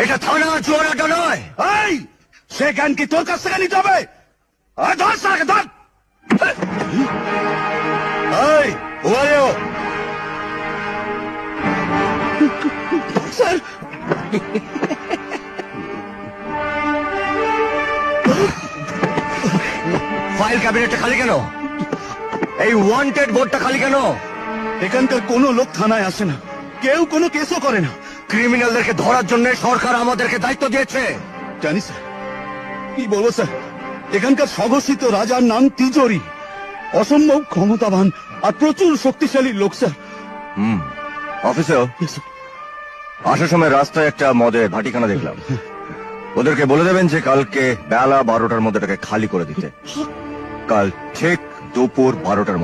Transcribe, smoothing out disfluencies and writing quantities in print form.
এটা থানা চুয়ারাটা নয়। এই সে জ্ঞান কি তোর কাছ থেকে নিতে হবে? ধর সারাকে ধর। এই ওয়ারিও স্যার ফাইল ক্যাবিনেটটা খালি কেন? এই ওয়ান্টেড বোর্ডটা খালি কেন? এখানকার কোনো লোক থানায় আসে না, কেউ কোনো কেসও করে না। ক্রিমিনালদেরকে ধরার জন্য সরকার আমাদেরকে দায়িত্ব দিয়েছে। জানি স্যার, কি বলবো স্যার, এখানকার স্বঘোষিত রাজার নাম তিজোরি, অসম্ভব ক্ষমতাবান আর প্রচুর শক্তিশালী লোক স্যার। অফিসেও আসার সময় রাস্তায় একটা মদের ভাটিখানা দেখলাম। ওদেরকে বলে দেবেন যে কালকে বেলা 12টার মধ্যে এটাকে খালি করে দিতে। কাল ঠিক দুপুর 12টার মধ্যে।